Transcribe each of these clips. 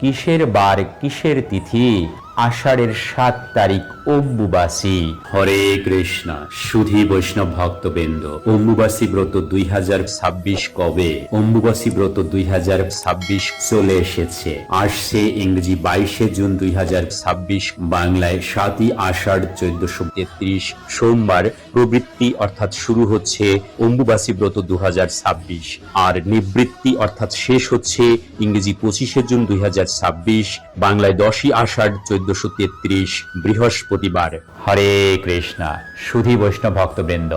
কিসের বার কিসের তিথি, আষাঢ়ের ৭ তারিখ অম্বুবাসী। হরে কৃষ্ণ সুধী বৈষ্ণব ভক্তবৃন্দ, অম্বুবাসী ব্রত 2026 কবে? অম্বুবাসী ব্রত 2026 চলে এসেছে। আসছে ইংরেজি 22 জুন 2026, বাংলায় 7ই আষাঢ় 1433 সোমবার প্রবৃত্তি অর্থাৎ শুরু হচ্ছে অম্বুবাসী ব্রত 2026, আর নিবৃত্তি অর্থাৎ শেষ হচ্ছে ইংরেজি 25 জুন 2026, বাংলায় 10ই আষাঢ় 1433 বৃহস্পতিবার। হরে কৃষ্ণ সুধী বৈষ্ণব ভক্তবৃন্দ,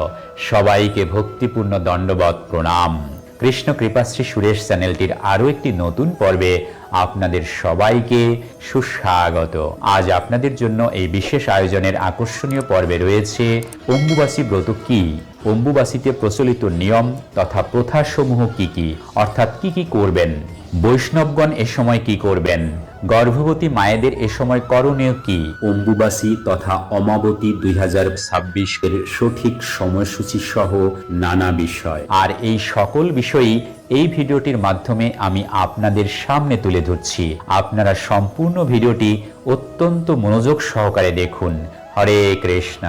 সবাইকে ভক্তিপূর্ণ দণ্ডবত প্রণাম। কৃষ্ণ কৃপাশ্রী সুরেশ চ্যানেলটির আরও একটি নতুন পর্বে আপনাদের সবাইকে সুস্বাগত। আজ আপনাদের জন্য এই বিশেষ আয়োজনের আকর্ষণীয় পর্বে রয়েছে অম্বুবাসী ব্রত কি, অম্বুবাসীতে প্রচলিত নিয়ম তথা প্রথাসমূহ কি কি, অর্থাৎ কি কি করবেন, বৈষ্ণবগণ এ সময় কি করবেন, গর্ভবতী মায়েদের এ সময় করণীয় কি, অম্বুবাসী তথা অমাবতী 2026 এর সঠিক সময়সূচি সহ নানা বিষয়। আর এই সকল বিষয়ই এই ভিডিওটির মাধ্যমে আমি আপনাদের সামনে তুলে ধরছি। আপনারা সম্পূর্ণ ভিডিওটি অত্যন্ত মনোযোগ সহকারে দেখুন। হরে কৃষ্ণ,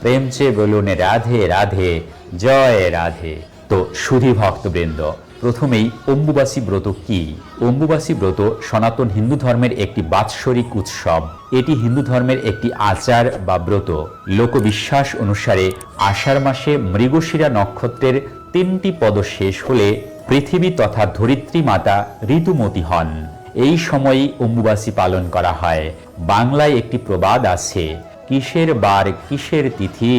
প্রেম চেয়ে বলুন রাধে রাধে, জয় রাধে। তো সুধী ভক্তবৃন্দ, প্রথমেই অম্বুবাসী ব্রত কি? অম্বুবাসী ব্রত সনাতন হিন্দু ধর্মের একটি বাৎসরিক উৎসব। এটি হিন্দু ধর্মের একটি আচার বা ব্রত। লোকবিশ্বাস অনুসারে আষাঢ় মাসে মৃগশিরা নক্ষত্রের 3টি পদ শেষ হলে পৃথিবী তথা ধরিত্রী মাতা ঋতুমতী হন। এই সময়ই অম্বুবাসী পালন করা হয়। বাংলায় একটি প্রবাদ আছে, কিসের বার কিসের তিথি,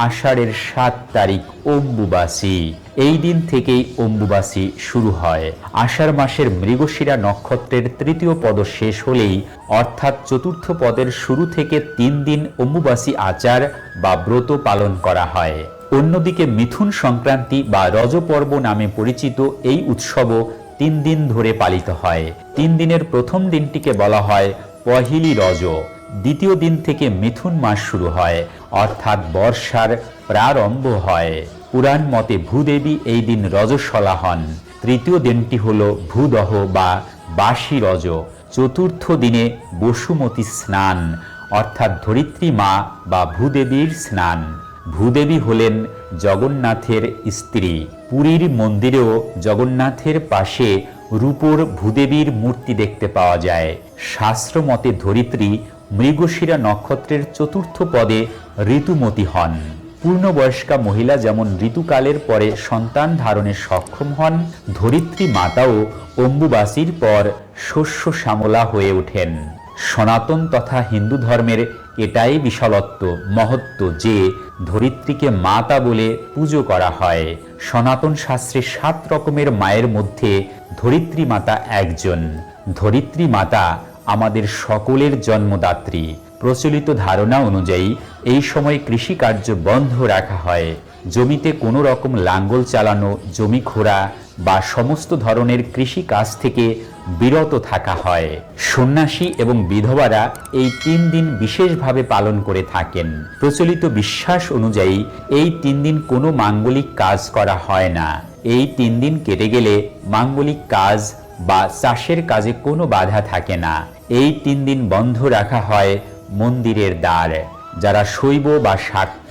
আষাঢ়ের ৭ তারিখ অম্বুবাসী। এই দিন থেকেই অম্বুবাসী শুরু হয়। আষাঢ় মাসের মৃগশিরা নক্ষত্রের 3য় পদ শেষ হলেই অর্থাৎ 4র্থ পদের শুরু থেকে 3 দিন অম্বুবাসী আচার বা ব্রত পালন করা হয়। অন্যদিকে মিথুন সংক্রান্তি বা রজপর্ব নামে পরিচিত এই উৎসবও 3 দিন ধরে পালিত হয়। 3 দিনের প্রথম দিনটিকে বলা হয় পহিলি রজ। দ্বিতীয় দিন থেকে মিথুন মাস শুরু হয়, অর্থাৎ বর্ষার প্রারম্ভ হয়। পুরাণ মতে ভূদেবী এই দিন রজস্বলা হন। তৃতীয় দিনটি হল ভূদহ বা বাসী রজ। চতুর্থ দিনে বসুমতী স্নান, অর্থাৎ ধরিত্রী মা বা ভূদেবীর স্নান। ভূদেবী হলেন জগন্নাথের স্ত্রী। পুরীর মন্দিরেও জগন্নাথের পাশে রূপোর ভূদেবীর মূর্তি দেখতে পাওয়া যায়। শাস্ত্র মতে ধরিত্রী মৃগশিরা নক্ষত্রের 4র্থ পদে ঋতুমতী হন। পূর্ণবয়স্কা মহিলা যেমন ঋতুকালের পরে সন্তান ধারণে সক্ষম হন, ধরিত্রী মাতাও অম্বুবাসীর পর শস্য শ্যামলা হয়ে ওঠেন। সনাতন তথা হিন্দু ধর্মের এটাই বিশালত্ব মহত্ব যে ধরিত্রীকে মাতা বলে পুজো করা হয়। সনাতন শাস্ত্রে 7 রকমের মায়ের মধ্যে ধরিত্রী মাতা একজন। ধরিত্রী মাতা আমাদের সকলের জন্মদাত্রী। প্রচলিত ধারণা অনুযায়ী এই সময় কৃষিকার্য বন্ধ রাখা হয়। জমিতে কোনো রকম লাঙ্গল চালানো, জমি খোঁড়া বা সমস্ত ধরনের কৃষি কাজ থেকে বিরত থাকা হয়। সন্ন্যাসী এবং বিধবারা এই 3 দিন বিশেষভাবে পালন করে থাকেন। প্রচলিত বিশ্বাস অনুযায়ী এই 3 দিন কোনো মাঙ্গলিক কাজ করা হয় না। এই 3 দিন কেটে গেলে মাঙ্গলিক কাজ বা চাষের কাজে কোনো বাধা থাকে না। এই 3 দিন বন্ধ রাখা হয় মন্দিরের দ্বার। যারা শৈব বা শাক্ত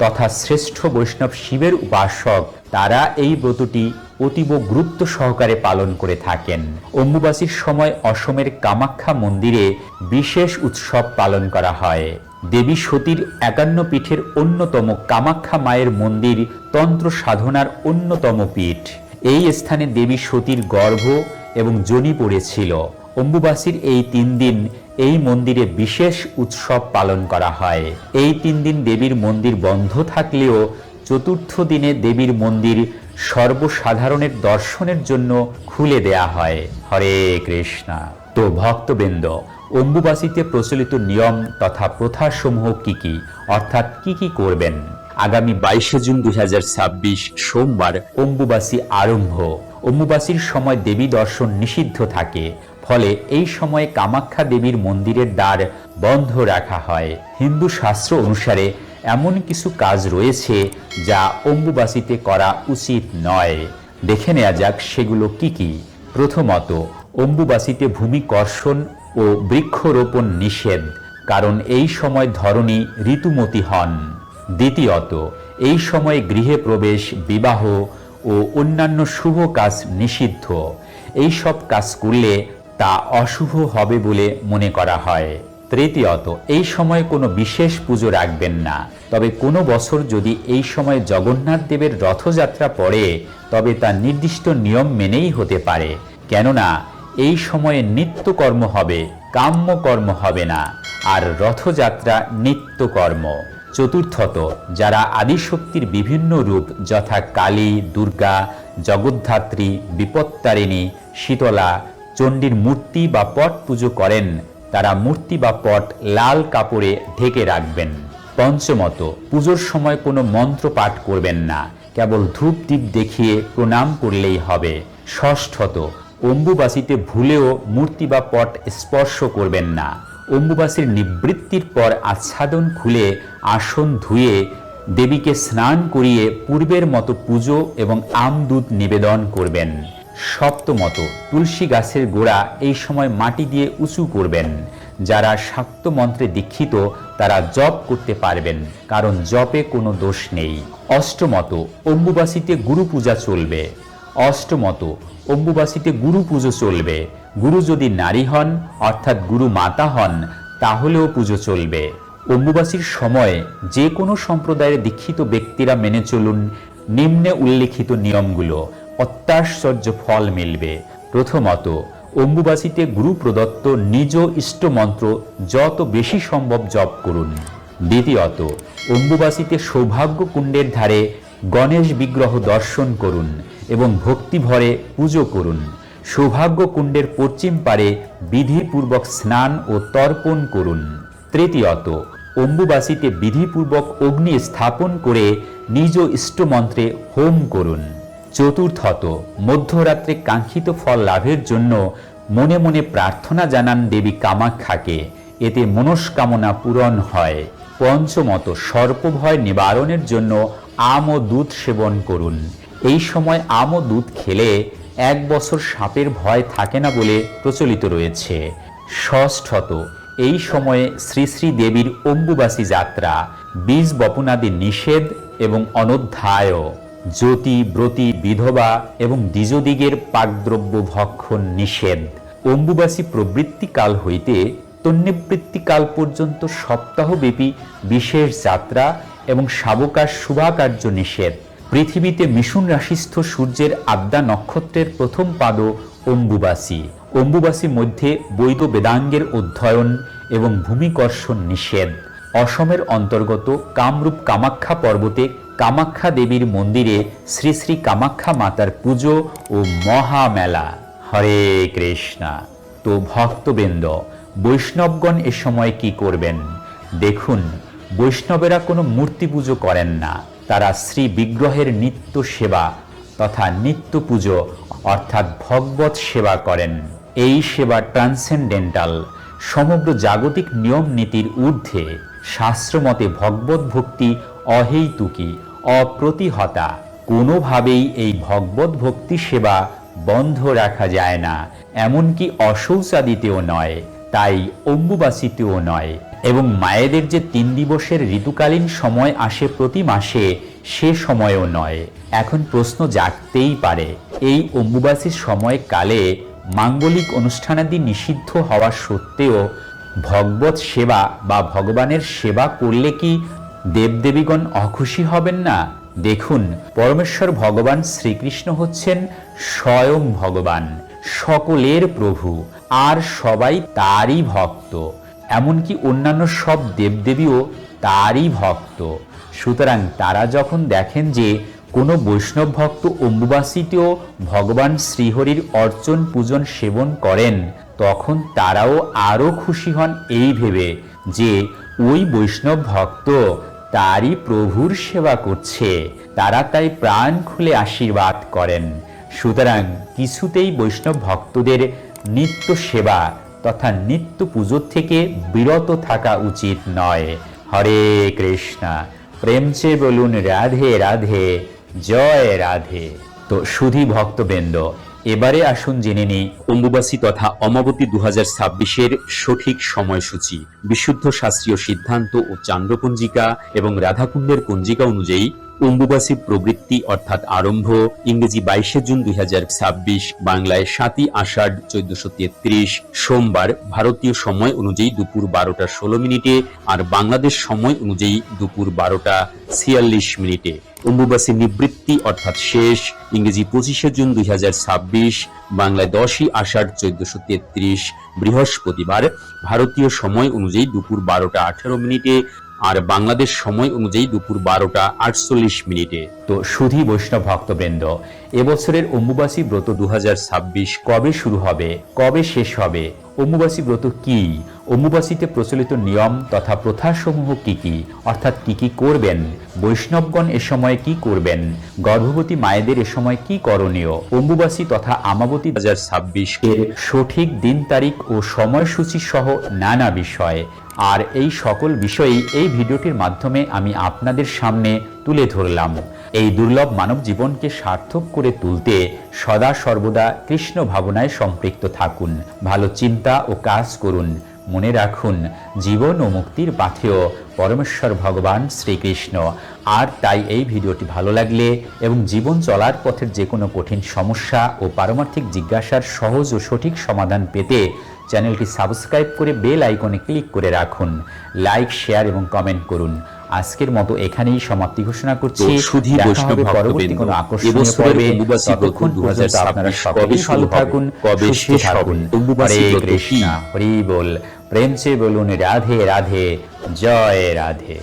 তথা শ্রেষ্ঠ বৈষ্ণব শিবের উপাসক, তারা এই ব্রতটি অতীব গুরুত্ব সহকারে পালন করে থাকেন। অম্বুবাসীর সময় অসমের কামাখ্যা মন্দিরে বিশেষ উৎসব পালন করা হয়। দেবী সতীর 51 পীঠের অন্যতম কামাখ্যা মায়ের মন্দির তন্ত্র সাধনার অন্যতম পীঠ। এই স্থানে দেবী সতীর গর্ভ এবং যোনি পড়েছিল। অম্বুবাসীর এই 3 দিন এই মন্দিরে বিশেষ উৎসব পালন করা হয়। এই 3 দিন দেবীর মন্দির বন্ধ থাকলেও 4র্থ দিনে দেবীর মন্দির সর্বসাধারণের দর্শনের জন্য খুলে দেয়া হয়। হরে কৃষ্ণ। তো ভক্তবৃন্দ, অম্বুবাসীতে প্রচলিত নিয়ম তথা প্রথাসমূহ কি কি, অর্থাৎ কি কি করবেন? আগামী 22 জুন 2026 সোমবার অম্বুবাসী আরম্ভ। অম্বুবাসীর সময় দেবী দর্শন নিষিদ্ধ থাকে, ফলে এই সময়ে কামাখ্যা দেবীর মন্দিরের দ্বার বন্ধ রাখা হয়। হিন্দু শাস্ত্র অনুসারে এমন কিছু কাজ রয়েছে যা অম্বুবাসীতে করা উচিত নয়। দেখে নেওয়া যাক সেগুলো কি কি। প্রথমত, অম্বুবাসীতে ভূমিকর্ষণ ও বৃক্ষরোপণ নিষেধ, কারণ এই সময় ধরণী ঋতুমতী হন। দ্বিতীয়ত, এই সময়ে গৃহে প্রবেশ, বিবাহ ও অন্যান্য শুভ কাজ নিষিদ্ধ। এই সব কাজ করলে তা অশুভ হবে বলে মনে করা হয়। তৃতীয়ত, এই সময় কোনো বিশেষ পুজো রাখবেন না। তবে কোনো বছর যদি এই সময় জগন্নাথ দেবের রথযাত্রা পড়ে, তবে তা নির্দিষ্ট নিয়ম মেনেই হতে পারে, কেননা এই সময়ে নিত্যকর্ম হবে, কাম্যকর্ম হবে না, আর রথযাত্রা নিত্যকর্ম। চতুর্থত, যারা আদিশক্তির বিভিন্ন রূপ যথা কালী, দুর্গা, জগদ্ধাত্রী, বিপত্তারিণী, শীতলা, চণ্ডীর মূর্তি বা পট পুজো করেন, তারা মূর্তি বা পট লাল কাপড়ে ঢেকে রাখবেন। পঞ্চমত, পুজোর সময় কোনো মন্ত্র পাঠ করবেন না, কেবল ধূপ দীপ দেখিয়ে প্রণাম করলেই হবে। ষষ্ঠত, অম্বুবাসীতে ভুলেও মূর্তি বা পট স্পর্শ করবেন না। অম্বুবাসীর নিবৃত্তির পর আচ্ছাদন খুলে আসন ধুয়ে দেবীকে স্নান করিয়ে পূর্বের মতো পুজো এবং আমদুধ নিবেদন করবেন। সপ্তমত, তুলসী গাছের গোড়া এই সময় মাটি দিয়ে উঁচু করবেন। যারা শাক্ত মন্ত্রে দীক্ষিত তারা জপ করতে পারবেন, কারণ জপে কোনো দোষ নেই। অষ্টমত, অম্বুবাসীতে গুরু পূজা চলবে। অষ্টমত, অম্বুবাসীতে গুরু পুজো চলবে। গুরু যদি নারী হন, অর্থাৎ গুরু মাতা হন, তাহলেও পুজো চলবে। অম্বুবাসীর সময় যে কোনো সম্প্রদায়ের দীক্ষিত ব্যক্তিরা মেনে চলুন নিম্নে উল্লেখিত নিয়মগুলো, অত্যাশ্চর্য ফল মিলবে। প্রথমত, অম্বুবাসীতে গুরু প্রদত্ত নিজ ইষ্ট মন্ত্র যত বেশি সম্ভব জপ করুন। দ্বিতীয়ত, অম্বুবাসীতে সৌভাগ্য কুণ্ডের ধারে গণেশ বিগ্রহ দর্শন করুন এবং ভক্তি ভরে পুজো করুন। সৌভাগ্য কুণ্ডের পশ্চিম পারে বিধিপূর্বক স্নান ও তর্পণ করুন। তৃতীয়ত, অম্বুবাসীতে বিধিপূর্বক অগ্নি স্থাপন করে নিজ ইষ্টমন্ত্রে হোম করুন। চতুর্থত, মধ্যরাত্রে কাঙ্ক্ষিত ফল লাভের জন্য মনে মনে প্রার্থনা জানান দেবী কামাখ্যাকে, এতে মনস্কামনা পূরণ হয়। পঞ্চমত, সর্পভয় নিবারণের জন্য আম ও দুধ সেবন করুন। এই সময় আম ও দুধ খেলে 1 বছর সাপের ভয় থাকে না বলে প্রচলিত রয়েছে। ষষ্ঠত, এই সময়ে শ্রী শ্রী দেবীর অম্বুবাসী যাত্রা, বীজ বপনাদি নিষেধ এবং অনধ্যায়, জ্যোতি, ব্রতী, বিধবা এবং দ্বিজদিগের পাকদ্রব্য ভক্ষণ নিষেধ। অম্বুবাসী প্রবৃত্তিকাল হইতে তন্নিবৃত্তিকাল পর্যন্ত সপ্তাহব্যাপী বিশেষ যাত্রা এবং শাবকার শুভাকার্য নিষেধ। পৃথিবীতে মিশুন রাশিস্থ সূর্যের আদ্যা নক্ষত্রের প্রথম পাদও অম্বুবাসী। অম্বুবাসী মধ্যে বৈদ বেদাঙ্গের অধ্যয়ন এবং ভূমিকর্ষণ নিষেধ। অসমের অন্তর্গত কামরূপ কামাখ্যা পর্বতে কামাখ্যা দেবীর মন্দিরে শ্রী শ্রী কামাখ্যা মাতার পুজো ও মহামেলা। হরে কৃষ্ণা। তো ভক্তবৃন্দ, বৈষ্ণবগণ এ সময় কি করবেন? দেখুন, বৈষ্ণবেরা কোনো মূর্তি পুজো করেন না, তারা শ্রী বিগ্রহের নিত্য সেবা তথা নিত্য পুজো অর্থাৎ ভগবত সেবা করেন। এই সেবা ট্রান্সেন্ডেন্টাল, সমগ্র জাগতিক নিয়ম নীতির ঊর্ধ্বে। শাস্ত্রমতে ভগবত ভক্তি অহেতুকী, অপ্রতিহতা। কোনোভাবেই এই ভগবত ভক্তি সেবা বন্ধ রাখা যায় না, এমনকি অশৌচাদিতেও নয়, তাই অম্বুবাসীতেও নয়। এবং মায়েদের যে 3 দিবসের ঋতুকালীন সময় আসে প্রতি মাসে, সে সময়ও নয়। এখন প্রশ্ন জাগতেই পারে, এই অম্বুবাসীর সময়কালে মাঙ্গলিক অনুষ্ঠানাদি নিষিদ্ধ হওয়া সত্ত্বেও ভগবত সেবা বা ভগবানের সেবা করলে কি দেবদেবীগণ অখুশি হবেন না? দেখুন, পরমেশ্বর ভগবান শ্রীকৃষ্ণ হচ্ছেন স্বয়ং ভগবান, সকলের প্রভু, আর সবাই তারই ভক্ত। এমনকি অন্যান্য সব দেবদেবীও তারই ভক্ত। সুতরাং তারা যখন দেখেন যে কোনো বৈষ্ণব ভক্ত অম্বুবাসীতেও ভগবান শ্রীহরির অর্চন পূজন সেবন করেন, তখন তারাও আরও খুশি হন এই ভেবে যে ওই বৈষ্ণব ভক্ত তারই প্রভুর সেবা করছে। তারা তাই প্রাণ খুলে আশীর্বাদ করেন। সুতরাং কিছুতেই বৈষ্ণব ভক্তদের নিত্য সেবা তথা নিত্য পুজো থেকে বিরত থাকা উচিত নয়। হরে কৃষ্ণা। প্রেম চে বলুন রাধে রাধে, জয় রাধে। তো সুধী ভক্তবৃন্দ, এবারে আসুন জেনে নিই অম্বুবাসী তথা অমাবতী 2026-এর সঠিক সময়সূচি। বিশুদ্ধ শাস্ত্রীয় সিদ্ধান্ত ও চান্দ্রপঞ্জিকা এবং রাধাকুণ্ডের পঞ্জিকা অনুযায়ী অম্বুবাসী প্রবৃত্তি অর্থাৎ আরম্ভ ইংরেজি 22 জুন 2026, বাংলায় 7ই আষাঢ় 1433 সোমবার ভারতীয় সময় অনুযায়ী দুপুর 12টা 16 মিনিটে আর বাংলাদেশ সময় অনুযায়ী দুপুর 12টা 46 মিনিটে। অম্বুবাসী নিবৃত্তি অর্থাৎ শেষ ইংরেজি 25 জুন 2026, বাংলায় 10ই আষাঢ় 1433 বৃহস্পতিবার ভারতীয় সময় অনুযায়ী দুপুর 12টা 18 মিনিটে আর বাংলাদেশ সময় অনুযায়ী দুপুর 12টা 48 মিনিটে। তো সুধী বৈষ্ণব ভক্তবৃন্দ, এবছরের অম্বুবাসী ব্রত 2026 কবে শুরু হবে, কবে শেষ হবে, অম্বুবাসী ব্রত কি, অম্বুবাসীতে প্রচলিত নিয়ম তথা প্রথাসমূহ কি কি, অর্থাৎ কি কি করবেন, বৈষ্ণবগণ এ সময় কি করবেন, গর্ভবতী মায়েদের এ সময় কি করণীয়, অম্বুবাসী তথা আমাবতী 2026 এর সঠিক দিন তারিখ ও সময়সূচি সহ নানা বিষয়, আর এই সকল বিষয়ই এই ভিডিওটির মাধ্যমে আমি আপনাদের সামনে তুলে ধরলাম। এই দুর্লভ মানব জীবনকে সার্থক করে তুলতে সদা সর্বদা কৃষ্ণ ভাবনায় সম্পৃক্ত থাকুন, ভালো চিন্তা ও কাজ করুন। মনে রাখুন, জীবন ও মুক্তির পাথেয় পরমেশ্বর ভগবান শ্রীকৃষ্ণ। আর তাই এই ভিডিওটি ভালো লাগলে এবং জীবন চলার পথের যে কোনো কঠিন সমস্যা ও পারমার্থিক জিজ্ঞাসার সহজ ও সঠিক সমাধান পেতে চ্যানেলটি সাবস্ক্রাইব করে বেল আইকনে ক্লিক করে রাখুন, লাইক, শেয়ার এবং কমেন্ট করুন। আজকের মতো এখানেই সমাপ্তি ঘোষণা করছি। সুধী বৈষ্ণব পরবর্তী কোনো আকর্ষণীয় পর্বে, ততক্ষণ পর্যন্ত আপনারা সকলেই ভালো থাকুন, কবে শেষ থাকুন। হরে কৃষ্ণ, হরি বল। প্রেম সে বলুন রাধে রাধে, জয় রাধে।